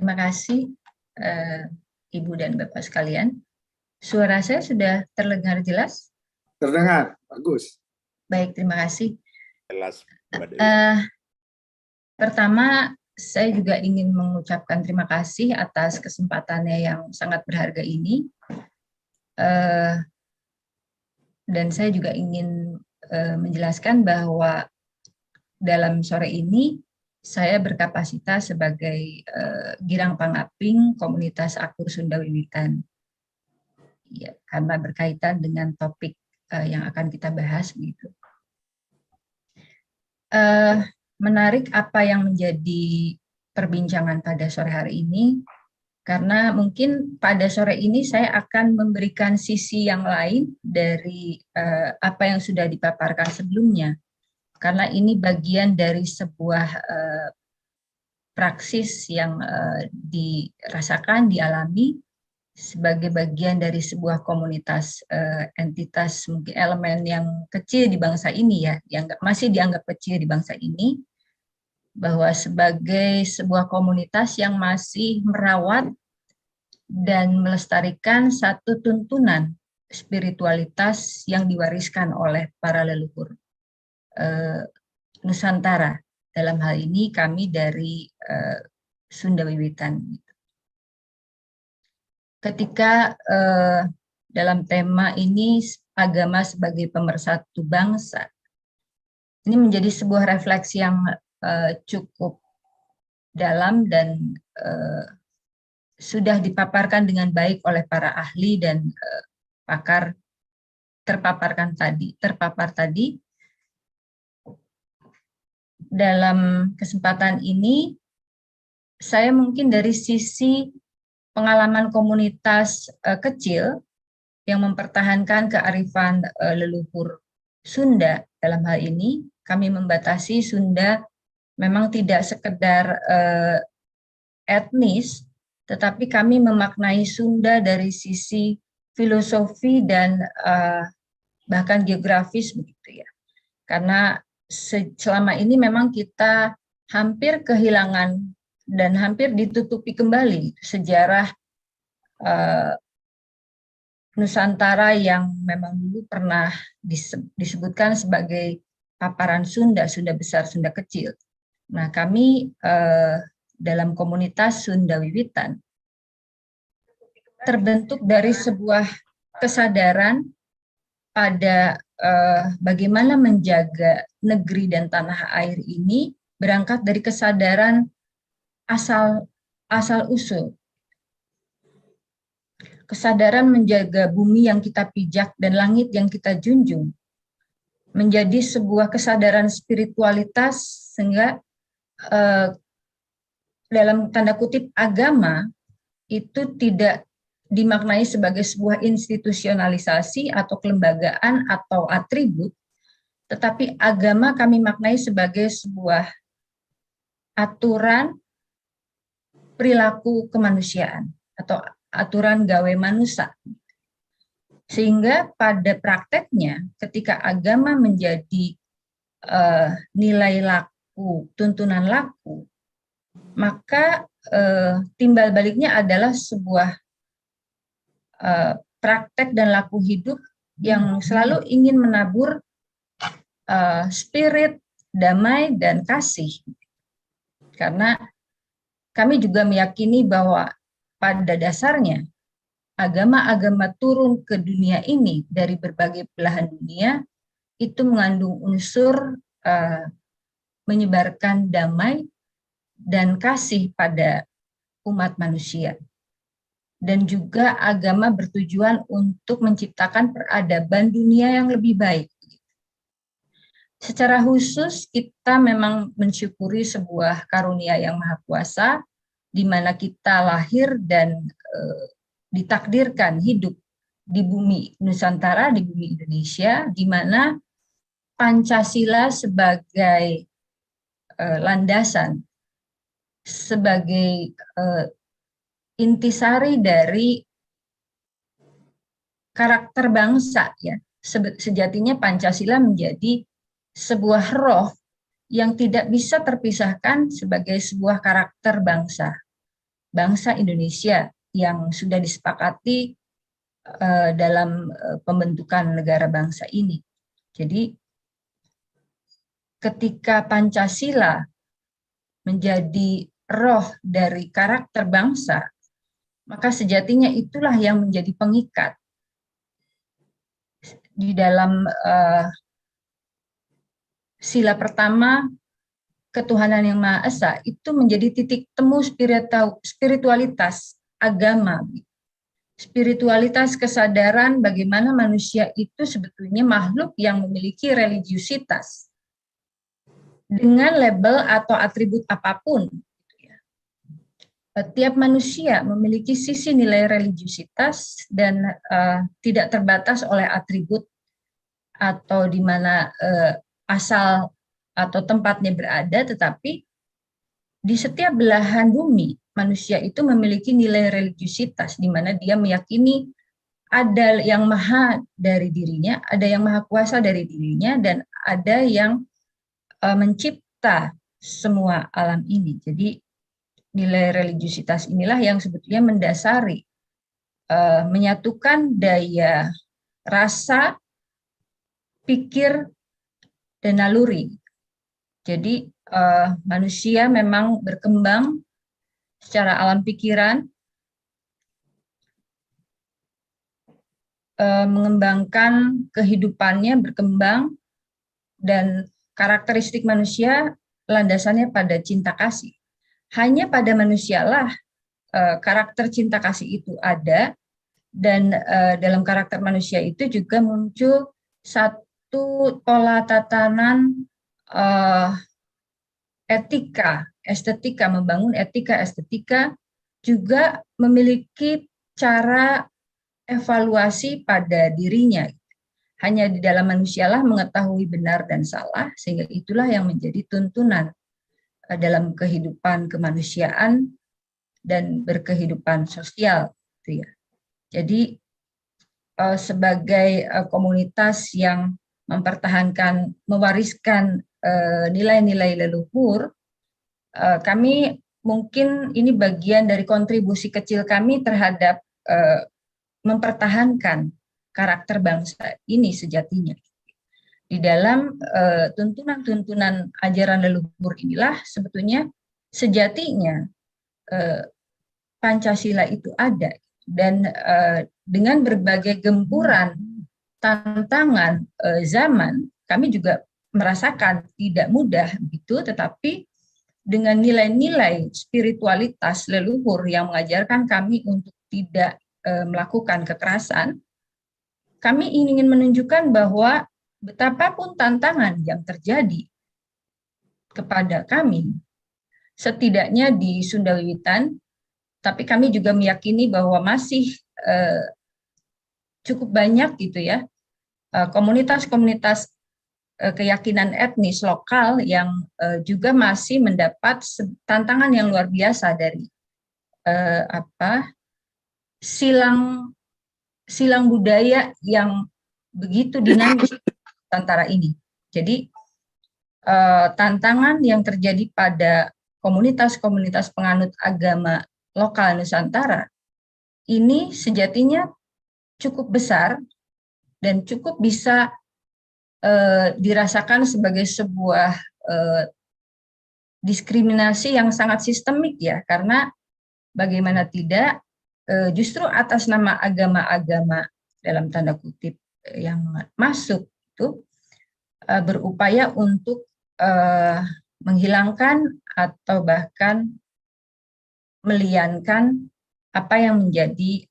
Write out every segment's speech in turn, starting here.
Terima kasih, Ibu dan Bapak sekalian. Suara saya sudah terdengar jelas? Terdengar, bagus. Baik, terima kasih. Jelas, Mbak Dewi. Pertama, saya juga ingin mengucapkan terima kasih atas kesempatannya yang sangat berharga ini. Dan saya juga ingin menjelaskan bahwa dalam sore ini saya berkapasitas sebagai Girang Pangaping Komunitas Akur Sunda Wiwitan. Ya, karena berkaitan dengan topik yang akan kita bahas gitu. Menarik apa yang menjadi perbincangan pada sore hari ini, karena mungkin pada sore ini saya akan memberikan sisi yang lain dari apa yang sudah dipaparkan sebelumnya. Karena ini bagian dari sebuah praksis yang dirasakan, dialami sebagai bagian dari sebuah komunitas, entitas, mungkin elemen yang kecil di bangsa ini ya, masih dianggap kecil di bangsa ini, bahwa sebagai sebuah komunitas yang masih merawat dan melestarikan satu tuntunan spiritualitas yang diwariskan oleh para leluhur Nusantara. Dalam hal ini kami dari Sunda Wiwitan. Ketika dalam tema ini agama sebagai pemersatu bangsa, ini menjadi sebuah refleksi yang cukup dalam dan sudah dipaparkan dengan baik oleh para ahli dan pakar terpapar tadi. Dalam kesempatan ini, saya mungkin dari sisi pengalaman komunitas kecil yang mempertahankan kearifan leluhur Sunda. Dalam hal ini, kami membatasi Sunda memang tidak sekedar etnis, tetapi kami memaknai Sunda dari sisi filosofi dan bahkan geografis begitu ya. Karena selama ini memang kita hampir kehilangan dan hampir ditutupi kembali sejarah Nusantara yang memang dulu pernah disebutkan sebagai paparan Sunda, Sunda besar, Sunda kecil. Nah, kami dalam komunitas Sunda Wiwitan terbentuk dari sebuah kesadaran pada bagaimana menjaga negeri dan tanah air ini berangkat dari kesadaran asal-usul. Kesadaran menjaga bumi yang kita pijak dan langit yang kita junjung menjadi sebuah kesadaran spiritualitas, sehingga dalam tanda kutip agama itu tidak dimaknai sebagai sebuah institusionalisasi atau kelembagaan atau atribut, tetapi agama kami maknai sebagai sebuah aturan perilaku kemanusiaan atau aturan gawe manusia. Sehingga pada prakteknya ketika agama menjadi nilai laku, tuntunan laku, maka timbal baliknya adalah sebuah praktek dan laku hidup yang selalu ingin menabur spirit, damai, dan kasih. Karena kami juga meyakini bahwa pada dasarnya agama-agama turun ke dunia ini dari berbagai belahan dunia itu mengandung unsur menyebarkan damai dan kasih pada umat manusia. Dan juga agama bertujuan untuk menciptakan peradaban dunia yang lebih baik. Secara khusus kita memang mensyukuri sebuah karunia yang maha kuasa, di mana kita lahir dan ditakdirkan hidup di bumi Nusantara, di bumi Indonesia, di mana Pancasila sebagai landasan, sebagai intisari dari karakter bangsa ya. Sejatinya Pancasila menjadi sebuah roh yang tidak bisa terpisahkan sebagai sebuah karakter bangsa. bangsa Indonesia yang sudah disepakati dalam pembentukan negara bangsa ini. Jadi ketika Pancasila menjadi roh dari karakter bangsa, maka sejatinya itulah yang menjadi pengikat di dalam sila pertama ketuhanan yang Maha Esa itu menjadi titik temu spiritualitas agama, spiritualitas kesadaran bagaimana manusia itu sebetulnya makhluk yang memiliki religiusitas dengan label atau atribut apapun. Tiap manusia memiliki sisi nilai religiusitas dan tidak terbatas oleh atribut atau di mana asal atau tempatnya berada, tetapi di setiap belahan bumi manusia itu memiliki nilai religiusitas di mana dia meyakini ada yang maha dari dirinya, ada yang maha kuasa dari dirinya, dan ada yang mencipta semua alam ini. Jadi nilai religiusitas inilah yang sebetulnya mendasari, menyatukan daya rasa, pikir, dan naluri. Jadi manusia memang berkembang secara alam pikiran, mengembangkan kehidupannya, berkembang, dan karakteristik manusia landasannya pada cinta kasih. Hanya pada manusialah karakter cinta kasih itu ada, dan dalam karakter manusia itu juga muncul satu pola tatanan etika, estetika, membangun etika, estetika, juga memiliki cara evaluasi pada dirinya. Hanya di dalam manusialah mengetahui benar dan salah, sehingga itulah yang menjadi tuntunan dalam kehidupan kemanusiaan dan berkehidupan sosial. Gitu ya. Jadi sebagai komunitas yang mempertahankan, mewariskan nilai-nilai leluhur, kami mungkin ini bagian dari kontribusi kecil kami terhadap mempertahankan karakter bangsa ini sejatinya. Di dalam tuntunan-tuntunan ajaran leluhur inilah sebetulnya sejatinya Pancasila itu ada, dan dengan berbagai gempuran tantangan zaman, kami juga merasakan tidak mudah gitu, tetapi dengan nilai-nilai spiritualitas leluhur yang mengajarkan kami untuk tidak melakukan kekerasan, kami ingin menunjukkan bahwa betapapun tantangan yang terjadi kepada kami, setidaknya di Sunda Wiwitan, tapi kami juga meyakini bahwa masih cukup banyak gitu ya komunitas-komunitas keyakinan etnis lokal yang juga masih mendapat tantangan yang luar biasa dari silang budaya yang begitu dinamis antara ini. Jadi tantangan yang terjadi pada komunitas-komunitas penganut agama lokal Nusantara ini sejatinya cukup besar dan cukup bisa dirasakan sebagai sebuah diskriminasi yang sangat sistemik ya, karena bagaimana tidak justru atas nama agama-agama dalam tanda kutip yang masuk itu berupaya untuk menghilangkan atau bahkan meliankan apa yang menjadi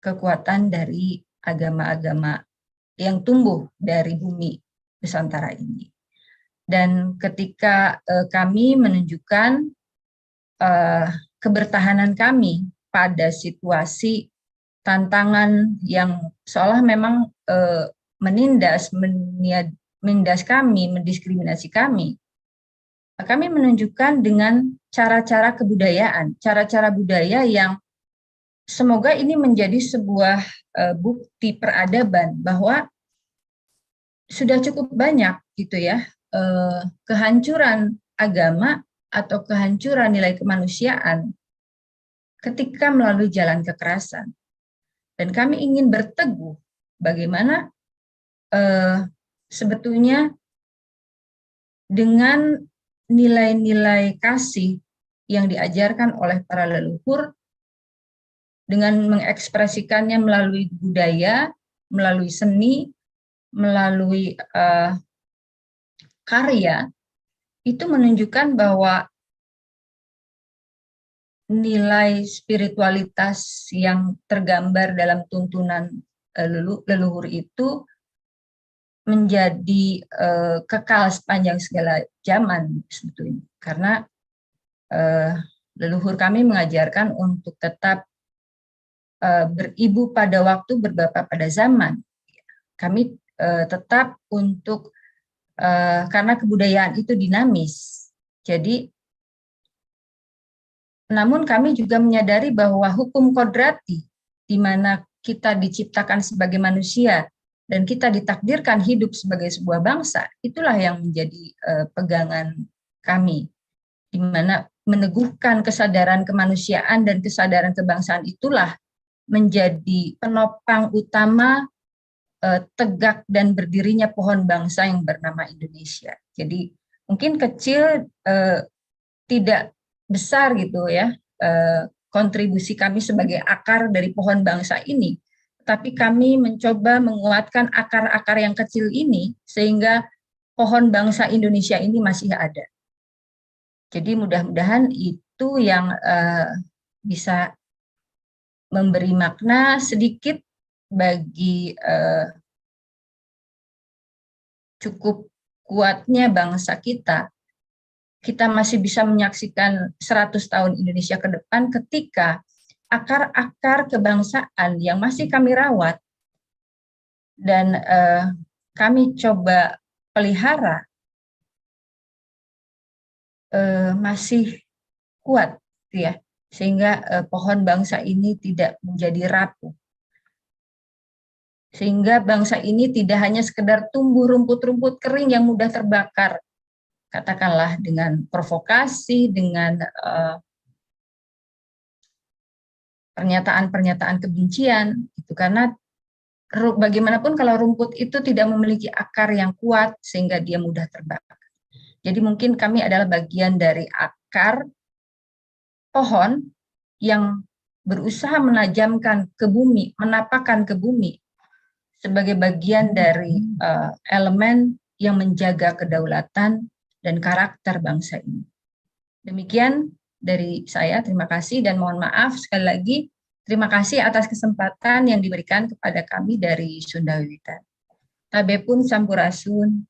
kekuatan dari agama-agama yang tumbuh dari bumi Nusantara ini. Dan ketika kami menunjukkan kebertahanan kami pada situasi tantangan yang seolah memang menindas kami, mendiskriminasi kami, kami menunjukkan dengan cara-cara kebudayaan, cara-cara budaya yang semoga ini menjadi sebuah bukti peradaban bahwa sudah cukup banyak gitu ya kehancuran agama atau kehancuran nilai kemanusiaan ketika melalui jalan kekerasan. Dan kami ingin berteguh bagaimana sebetulnya dengan nilai-nilai kasih yang diajarkan oleh para leluhur, dengan mengekspresikannya melalui budaya, melalui seni, melalui karya, itu menunjukkan bahwa nilai spiritualitas yang tergambar dalam tuntunan leluhur itu menjadi kekal sepanjang segala zaman sebetulnya. Karena leluhur kami mengajarkan untuk tetap beribu pada waktu, berbapak pada zaman. Kami tetap untuk, karena kebudayaan itu dinamis. Jadi, namun kami juga menyadari bahwa hukum kodrati, di mana kita diciptakan sebagai manusia dan kita ditakdirkan hidup sebagai sebuah bangsa, itulah yang menjadi pegangan kami, di mana meneguhkan kesadaran kemanusiaan dan kesadaran kebangsaan itulah menjadi penopang utama tegak dan berdirinya pohon bangsa yang bernama Indonesia. Jadi mungkin kecil, tidak besar gitu ya, kontribusi kami sebagai akar dari pohon bangsa ini, tapi kami mencoba menguatkan akar-akar yang kecil ini sehingga pohon bangsa Indonesia ini masih ada. Jadi mudah-mudahan itu yang bisa memberi makna sedikit bagi cukup kuatnya bangsa kita. Kita masih bisa menyaksikan 100 tahun Indonesia ke depan ketika akar-akar kebangsaan yang masih kami rawat dan kami coba pelihara masih kuat, ya, sehingga pohon bangsa ini tidak menjadi rapuh. Sehingga bangsa ini tidak hanya sekedar tumbuh rumput-rumput kering yang mudah terbakar, katakanlah dengan provokasi, dengan pernyataan-pernyataan kebencian, itu karena bagaimanapun kalau rumput itu tidak memiliki akar yang kuat sehingga dia mudah terbakar. Jadi mungkin kami adalah bagian dari akar pohon yang berusaha menajamkan ke bumi, menapakkan ke bumi sebagai bagian dari elemen yang menjaga kedaulatan dan karakter bangsa ini. Demikian dari saya, terima kasih dan mohon maaf sekali lagi, terima kasih atas kesempatan yang diberikan kepada kami dari Sunda Wiwitan. Tabepun Sampurasun.